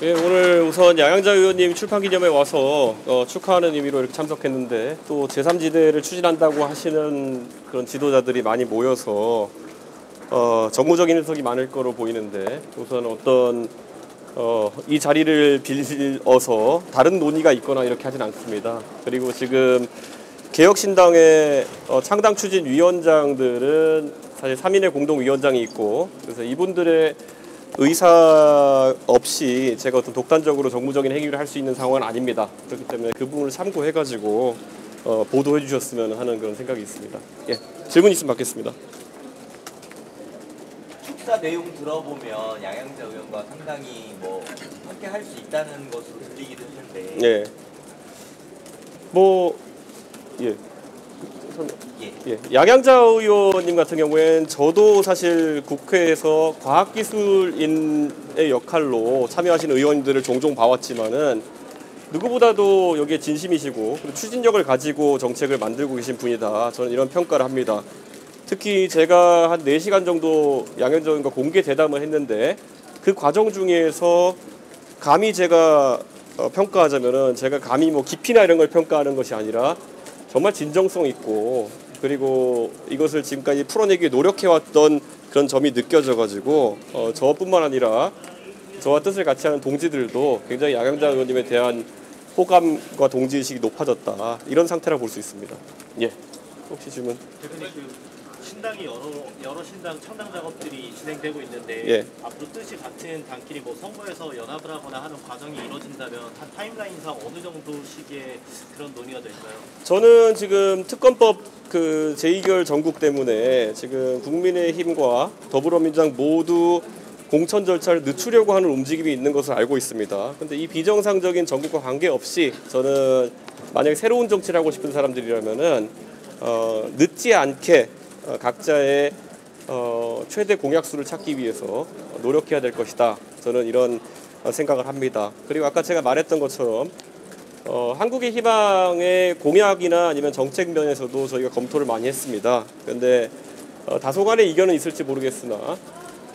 예, 오늘 우선 양양자 의원님 출판 기념회에 와서 축하하는 의미로 이렇게 참석했는데 또 제3지대를 추진한다고 하시는 그런 지도자들이 많이 모여서 정무적인 해석이 많을 거로 보이는데 우선 어떤 이 자리를 빌어서 다른 논의가 있거나 이렇게 하진 않습니다. 그리고 지금 개혁신당의 창당 추진 위원장들은 사실 3인의 공동위원장이 있고 그래서 이분들의 의사 없이 제가 어떤 독단적으로 정무적인 행위를 할 수 있는 상황은 아닙니다. 그렇기 때문에 그 부분을 참고해가지고 보도해 주셨으면 하는 그런 생각이 있습니다. 예, 질문 있으면 받겠습니다. 축사 내용 들어보면 양양자 의원과 상당히 함께 할 수 있다는 것으로 들리기도 했는데. 예. 양양자 의원님 같은 경우에는 저도 사실 국회에서 과학기술인의 역할로 참여하신 의원들을 종종 봐왔지만은 누구보다도 여기에 진심이시고 그리고 추진력을 가지고 정책을 만들고 계신 분이다. 저는 이런 평가를 합니다. 특히 제가 한 4시간 정도 양양자 의원과 공개 대담을 했는데 그 과정 중에서 감히 제가 평가하자면은 제가 감히 깊이나 이런 걸 평가하는 것이 아니라 정말 진정성 있고 그리고 이것을 지금까지 풀어내기 노력해왔던 그런 점이 느껴져가지고 저뿐만 아니라 저와 뜻을 같이 하는 동지들도 굉장히 양양자 의원님에 대한 호감과 동지의식이 높아졌다. 이런 상태라고 볼 수 있습니다. 예. 혹시 질문? 신당이 여러 신당 창당 작업들이 진행되고 있는데 예. 앞으로 뜻이 같은 당끼리 선거에서 연합을 하거나 하는 과정이 이루어진다면 한 타임라인상 어느 정도 시기에 그런 논의가 될까요? 저는 지금 특검법 제2결 전국 때문에 지금 국민의힘과 더불어민주당 모두 공천 절차를 늦추려고 하는 움직임이 있는 것을 알고 있습니다. 그런데 이 비정상적인 전국과 관계없이 저는 만약에 새로운 정치를 하고 싶은 사람들이라면은 늦지 않게 각자의 최대 공약수를 찾기 위해서 노력해야 될 것이다. 저는 이런 생각을 합니다. 그리고 아까 제가 말했던 것처럼 한국의 희망의 공약이나 아니면 정책 면에서도 저희가 검토를 많이 했습니다. 그런데 다소간의 이견은 있을지 모르겠으나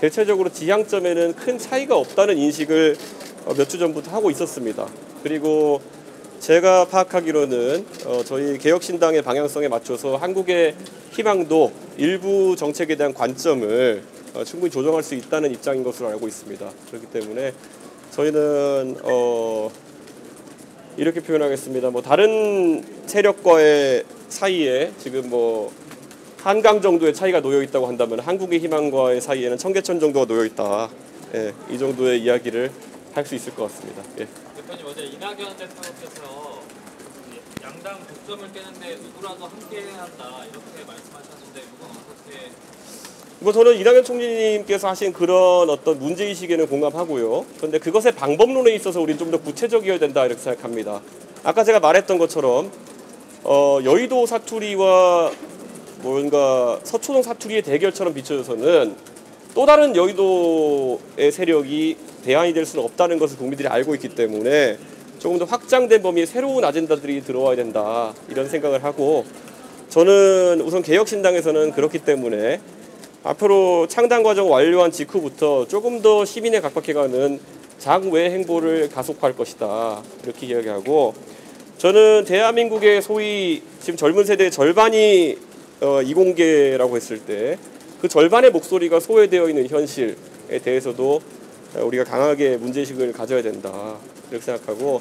대체적으로 지향점에는 큰 차이가 없다는 인식을 몇 주 전부터 하고 있었습니다. 그리고 제가 파악하기로는 저희 개혁신당의 방향성에 맞춰서 한국의 희망도 일부 정책에 대한 관점을 충분히 조정할 수 있다는 입장인 것으로 알고 있습니다. 그렇기 때문에 저희는 이렇게 표현하겠습니다. 다른 세력과의 사이에 지금 한강 정도의 차이가 놓여 있다고 한다면 한국의 희망과의 사이에는 청계천 정도가 놓여 있다. 예, 이 정도의 이야기를 할 수 있을 것 같습니다. 예. 대표님 어제 이낙연 대표께서 양당 독점을 깨는데 누구라도 함께해야 한다 이렇게 말씀하셨는데 이건 어떻게? 저는 이낙연 총리님께서 하신 그런 어떤 문제의식에는 공감하고요. 그런데 그것의 방법론에 있어서 우리는 좀 더 구체적이어야 된다 이렇게 생각합니다. 아까 제가 말했던 것처럼 여의도 사투리와 뭔가 서초동 사투리의 대결처럼 비춰져서는 또 다른 여의도의 세력이 대안이 될 수는 없다는 것을 국민들이 알고 있기 때문에 조금 더 확장된 범위의 새로운 아젠다들이 들어와야 된다 이런 생각을 하고 저는 우선 개혁신당에서는 그렇기 때문에 앞으로 창당 과정 완료한 직후부터 조금 더 시민에 각박해가는 장외 행보를 가속화할 것이다 이렇게 이야기하고 저는 대한민국의 소위 지금 젊은 세대의 절반이 이공계라고 했을 때 그 절반의 목소리가 소외되어 있는 현실에 대해서도 우리가 강하게 문제의식을 가져야 된다 이렇게 생각하고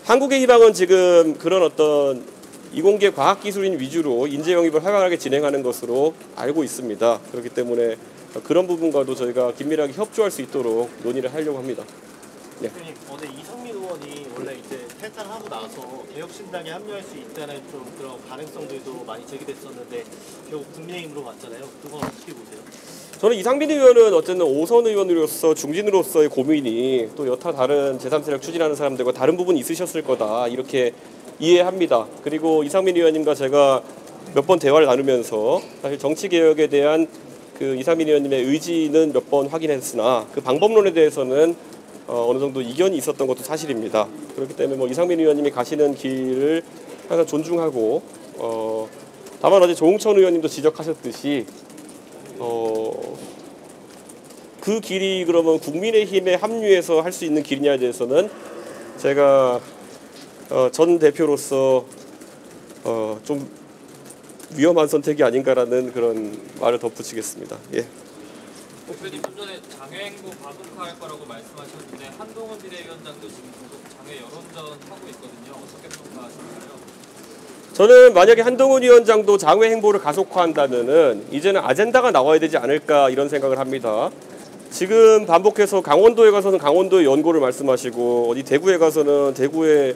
한국의 희망은 지금 그런 어떤 이공계 과학기술인 위주로 인재 영입을 활발하게 진행하는 것으로 알고 있습니다. 그렇기 때문에 그런 부분과도 저희가 긴밀하게 협조할 수 있도록 논의를 하려고 합니다. 네. 대표님 어제 이상민 의원이 원래 이제 탈당하고 나서 개혁신당에 합류할 수 있다는 좀 그런 가능성들도 많이 제기됐었는데 결국 국민의힘으로 왔잖아요. 그건 어떻게 보세요? 저는 이상민 의원은 어쨌든 5선 의원으로서 중진으로서의 고민이 또 여타 다른 제3세력 추진하는 사람들과 다른 부분이 있으셨을 거다 이렇게 이해합니다. 그리고 이상민 의원님과 제가 몇 번 대화를 나누면서 사실 정치개혁에 대한 그 이상민 의원님의 의지는 몇 번 확인했으나 그 방법론에 대해서는 어느 정도 이견이 있었던 것도 사실입니다. 그렇기 때문에 이상민 의원님이 가시는 길을 항상 존중하고 다만 어제 조홍천 의원님도 지적하셨듯이 그 길이 그러면 국민의힘에 합류해서 할 수 있는 길이냐에 대해서는 제가 전 대표로서 좀 위험한 선택이 아닌가라는 그런 말을 덧붙이겠습니다. 예. 대표님 좀 전에 장외행보 가속화할 거라고 말씀하셨는데 한동훈 비대위원장도 지금 계속 장외 여론전 하고 있거든요. 어떻게 평가하시나요? 저는 만약에 한동훈 위원장도 장외 행보를 가속화한다면은 이제는 아젠다가 나와야 되지 않을까 이런 생각을 합니다. 지금 반복해서 강원도에 가서는 강원도의 연고를 말씀하시고 어디 대구에 가서는 대구의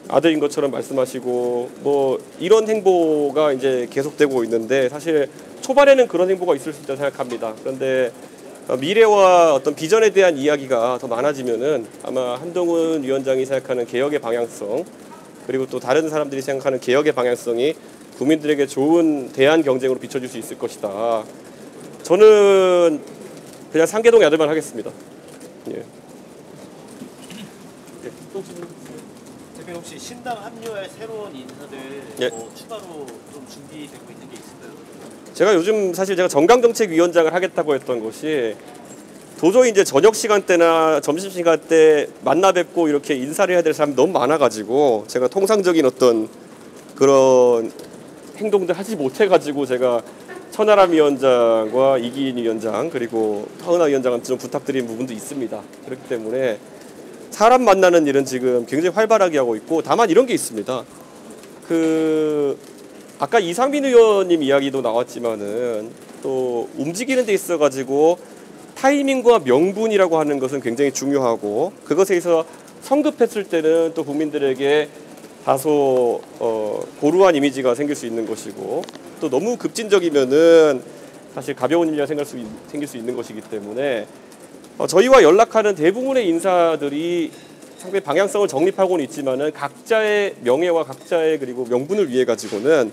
아들인 것처럼 말씀하시고 뭐 이런 행보가 이제 계속되고 있는데 사실 초반에는 그런 행보가 있을 수 있다고 생각합니다. 그런데 미래와 어떤 비전에 대한 이야기가 더 많아지면은 아마 한동훈 위원장이 생각하는 개혁의 방향성 그리고 또 다른 사람들이 생각하는 개혁의 방향성이 국민들에게 좋은 대안 경쟁으로 비춰질 수 있을 것이다. 저는 그냥 상계동의 아들만 하겠습니다. 예. 대표님 혹시 신당 합류할 새로운 인사들 예. 뭐 추가로 좀 준비되고 있는 게 있을까요? 제가 요즘 사실 제가 정강정책위원장을 하겠다고 했던 것이 도저히 이제 저녁 시간대나 점심 시간대 만나 뵙고 이렇게 인사를 해야 될 사람이 너무 많아가지고 제가 통상적인 어떤 그런 행동들 하지 못해가지고 제가 천하람 위원장과 이기인 위원장 그리고 하은하 위원장한테 좀 부탁드린 부분도 있습니다. 그렇기 때문에 사람 만나는 일은 지금 굉장히 활발하게 하고 있고 다만 이런 게 있습니다. 아까 이상민 의원님 이야기도 나왔지만은 또 움직이는 데 있어가지고 타이밍과 명분이라고 하는 것은 굉장히 중요하고 그것에 있어서 성급했을 때는 또 국민들에게 다소 고루한 이미지가 생길 수 있는 것이고 또 너무 급진적이면은 사실 가벼운 일이라 생길 수 있는 것이기 때문에 저희와 연락하는 대부분의 인사들이 상당히 방향성을 정립하고는 있지만은 각자의 명예와 각자의 그리고 명분을 위해 가지고는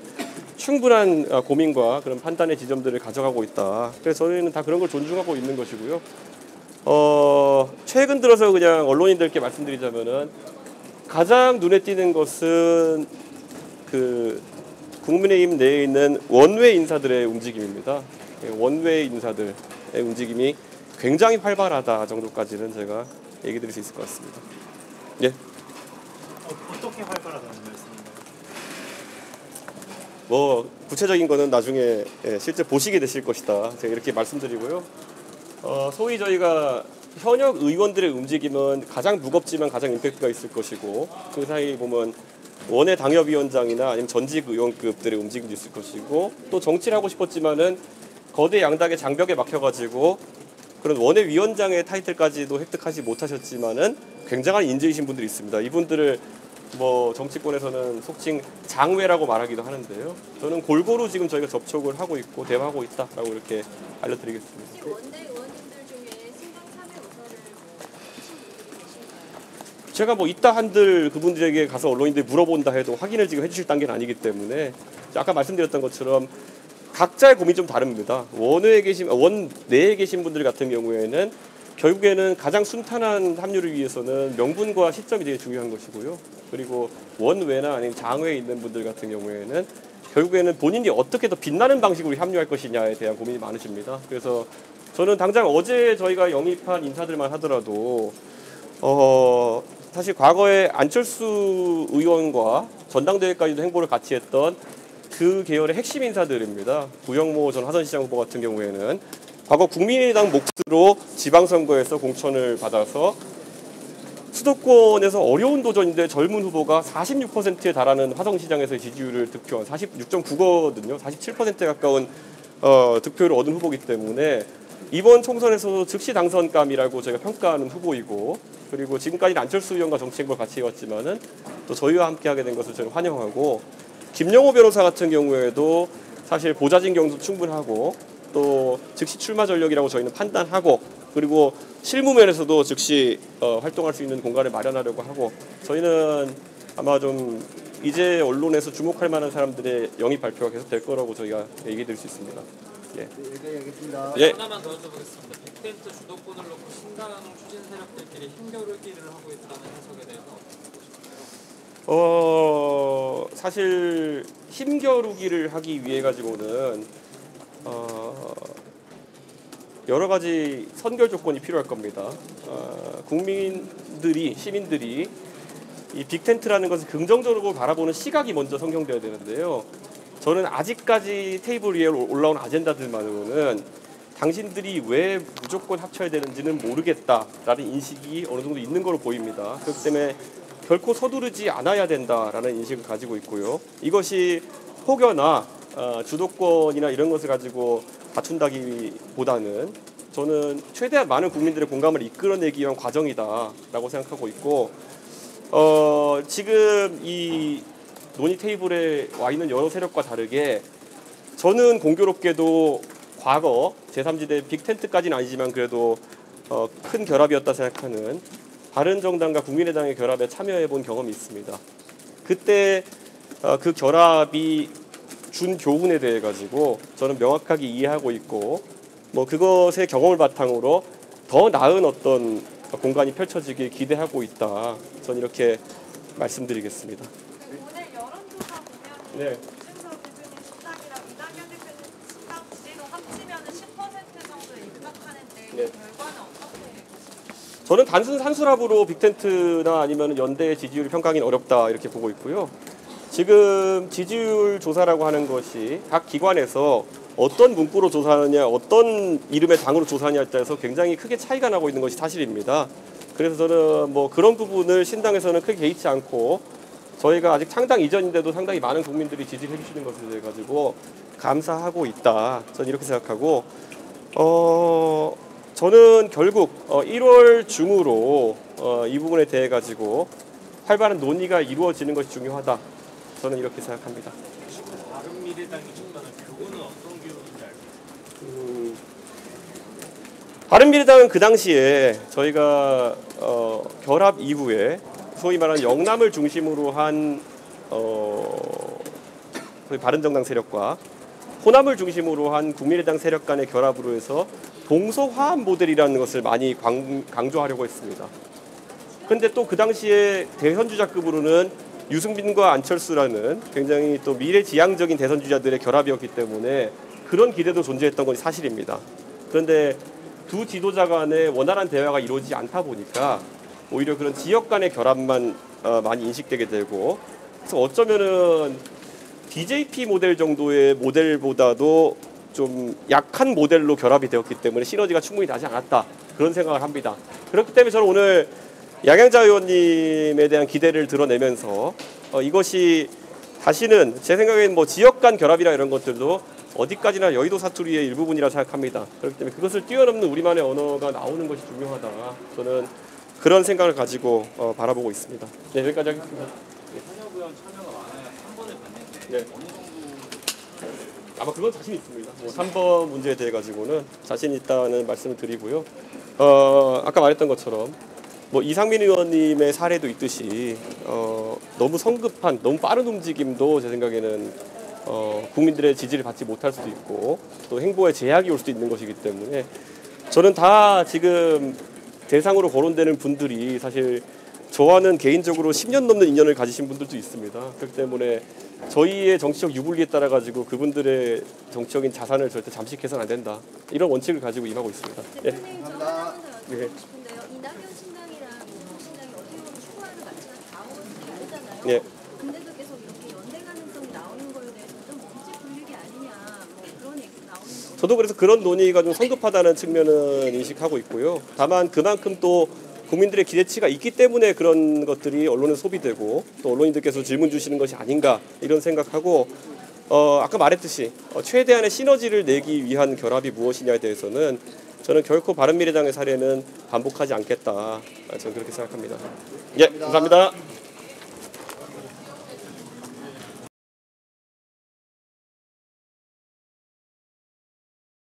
충분한 고민과 그런 판단의 지점들을 가져가고 있다. 그래서 저희는 다 그런 걸 존중하고 있는 것이고요. 최근 들어서 그냥 언론인들께 말씀드리자면은 가장 눈에 띄는 것은 국민의힘 내에 있는 원외 인사들의 움직임입니다. 원외 인사들의 움직임이 굉장히 활발하다 정도까지는 제가 얘기 드릴 수 있을 것 같습니다. 예. 어떻게 활발하다는 말씀인가요? 뭐 구체적인 거는 나중에 실제 보시게 되실 것이다. 제가 이렇게 말씀드리고요. 소위 저희가 현역 의원들의 움직임은 가장 무겁지만 가장 임팩트가 있을 것이고 그 사이 보면 원외 당협위원장이나 아니면 전직 의원급들의 움직임도 있을 것이고 또 정치를 하고 싶었지만은 거대 양당의 장벽에 막혀가지고 그런 원외 위원장의 타이틀까지도 획득하지 못하셨지만은 굉장한 인재이신 분들이 있습니다. 이분들을 뭐 정치권에서는 속칭 장외라고 말하기도 하는데요. 저는 골고루 지금 저희가 접촉을 하고 있고 대화하고 있다라고 이렇게 알려드리겠습니다. 혹시 원내 의원님들 중에 신당 참여 의사를 하신 분들이 계신가요? 제가 뭐 있다 한들 그분들에게 가서 언론인들이 물어본다 해도 확인을 지금 해주실 단계는 아니기 때문에 아까 말씀드렸던 것처럼 각자의 고민이 좀 다릅니다. 원내에 계신 분들 같은 경우에는 결국에는 가장 순탄한 합류를 위해서는 명분과 시점이 되게 중요한 것이고요. 그리고 원외나 아니면 장외에 있는 분들 같은 경우에는 결국에는 본인이 어떻게 더 빛나는 방식으로 합류할 것이냐에 대한 고민이 많으십니다. 그래서 저는 당장 어제 저희가 영입한 인사들만 하더라도 사실 과거에 안철수 의원과 전당대회까지도 행보를 같이 했던 그 계열의 핵심 인사들입니다. 구영모 전 화성시장 후보 같은 경우에는 과거 국민의당 몫으로 지방선거에서 공천을 받아서 수도권에서 어려운 도전인데 젊은 후보가 46%에 달하는 화성시장에서의 지지율을 득표한 46.9거든요. 47%에 가까운 득표를 얻은 후보이기 때문에 이번 총선에서도 즉시 당선감이라고 저희가 평가하는 후보이고 그리고 지금까지는 안철수 의원과 정치행보를 같이 해왔지만은 또 저희와 함께하게 된 것을 저는 환영하고 김영호 변호사 같은 경우에도 사실 보좌진 경도 충분하고 또 즉시 출마 전력이라고 저희는 판단하고 그리고 실무 면에서도 즉시 활동할 수 있는 공간을 마련하려고 하고 저희는 아마 좀 이제 언론에서 주목할 만한 사람들의 영입 발표가 계속 될 거라고 저희가 얘기 드릴 수 있습니다. 예. 예. 하나만 더 여쭤보겠습니다. 빅텐트 주도권을 놓고 신당 추진 세력들끼리 힘겨루기를 하고 있다는 해석에 대해서 어떻게 보실까요? 사실 힘겨루기를 하기 위해 가지고는 여러 가지 선결 조건이 필요할 겁니다. 국민들이, 시민들이 이 빅텐트라는 것을 긍정적으로 바라보는 시각이 먼저 성경되어야 되는데요. 저는 아직까지 테이블 위에 올라온 아젠다들만으로는 당신들이 왜 무조건 합쳐야 되는지는 모르겠다라는 인식이 어느 정도 있는 걸로 보입니다. 그렇기 때문에 결코 서두르지 않아야 된다라는 인식을 가지고 있고요. 이것이 혹여나 주도권이나 이런 것을 가지고 다툰다기보다는 저는 최대한 많은 국민들의 공감을 이끌어내기 위한 과정이다라고 생각하고 있고, 지금 이 논의 테이블에 와 있는 여러 세력과 다르게 저는 공교롭게도 과거 제3지대 빅텐트까지는 아니지만 그래도 큰 결합이었다 생각하는 바른정당과 국민의당의 결합에 참여해본 경험이 있습니다. 그때 그 결합이 준 교훈에 대해 가지고 저는 명확하게 이해하고 있고, 뭐 그것의 경험을 바탕으로 더 나은 어떤 공간이 펼쳐지길 기대하고 있다. 저는 이렇게 말씀드리겠습니다. 오늘 여론조사 보면 네. 이준석 대표님 신당이랑 이낙연 대표님 신당 지지도 합치면 10% 정도에 육박하는데 네. 그 결과는 어떻게 보십니까? 저는 단순 산수랍으로 빅텐트나 아니면 연대의 지지율을 평가하기는 어렵다 이렇게 보고 있고요. 지금 지지율 조사라고 하는 것이 각 기관에서 어떤 문구로 조사하느냐, 어떤 이름의 당으로 조사하느냐에 따라서 굉장히 크게 차이가 나고 있는 것이 사실입니다. 그래서 저는 뭐 그런 부분을 신당에서는 크게 개의치 않고, 저희가 아직 창당 이전인데도 상당히 많은 국민들이 지지해 주시는 것에 대해 가지고 감사하고 있다. 저는 이렇게 생각하고, 저는 결국 1월 중으로 이 부분에 대해 가지고 활발한 논의가 이루어지는 것이 중요하다. 저는 이렇게 생각합니다. 바른미래당이 줬다는 교훈은 어떤 교훈인지 알고 바른미래당은 그 당시에 저희가 결합 이후에 소위 말하는 영남을 중심으로 한 소위 바른정당 세력과 호남을 중심으로 한 국민의당 세력 간의 결합으로 해서 동서화합 모델이라는 것을 많이 강조하려고 했습니다. 그런데 또 그 당시에 대선주자급으로는 유승민과 안철수라는 굉장히 또 미래지향적인 대선주자들의 결합이었기 때문에 그런 기대도 존재했던 건 사실입니다. 그런데 두 지도자 간의 원활한 대화가 이루어지지 않다 보니까 오히려 그런 지역 간의 결합만 많이 인식되게 되고, 그래서 어쩌면은 DJP 모델 정도의 모델보다도 좀 약한 모델로 결합이 되었기 때문에 시너지가 충분히 나지 않았다, 그런 생각을 합니다. 그렇기 때문에 저는 오늘 양양자 의원님에 대한 기대를 드러내면서 이것이 다시는 제 생각엔 뭐 지역 간 결합이나 이런 것들도 어디까지나 여의도 사투리의 일부분이라 생각합니다. 그렇기 때문에 그것을 뛰어넘는 우리만의 언어가 나오는 것이 중요하다. 저는 그런 생각을 가지고 바라보고 있습니다. 네, 여기까지 하겠습니다. 현역 의원 참여가 많아야 3번을 받는데 네. 어느 정도 아마 그건 자신 있습니다. 뭐 3번 문제에 대해 가지고는 자신 있다는 말씀을 드리고요. 아까 말했던 것처럼 뭐 이상민 의원님의 사례도 있듯이 너무 성급한, 너무 빠른 움직임도 제 생각에는 국민들의 지지를 받지 못할 수도 있고 또 행보에 제약이 올 수도 있는 것이기 때문에 저는 다 지금 대상으로 거론되는 분들이 사실 저와는 개인적으로 10년 넘는 인연을 가지신 분들도 있습니다. 그렇기 때문에 저희의 정치적 유불리에 따라 가지고 그분들의 정치적인 자산을 절대 잠식해서는 안 된다, 이런 원칙을 가지고 임하고 있습니다. 예. 대표님 저 하나만 더 네. 여쭤보고 싶은데요. 이낙연 신당이랑 이준석 신당이 어떻게 보면 추구하는 가치가 다 다르잖아요. 네. 근데도 계속 이렇게 연대 가능성이 나오는 거에 대해서 좀 몸집 불리기 아니냐, 뭐 그런 얘기 나오는 거. 저도 그래서 그런 논의가 좀 성급하다는 측면은 인식하고 있고요. 다만 그만큼 또 국민들의 기대치가 있기 때문에 그런 것들이 언론에 소비되고 또 언론인들께서 질문 주시는 것이 아닌가, 이런 생각하고, 아까 말했듯이 최대한의 시너지를 내기 위한 결합이 무엇이냐에 대해서는 저는 결코 바른미래당의 사례는 반복하지 않겠다, 저는 그렇게 생각합니다. 예, 감사합니다.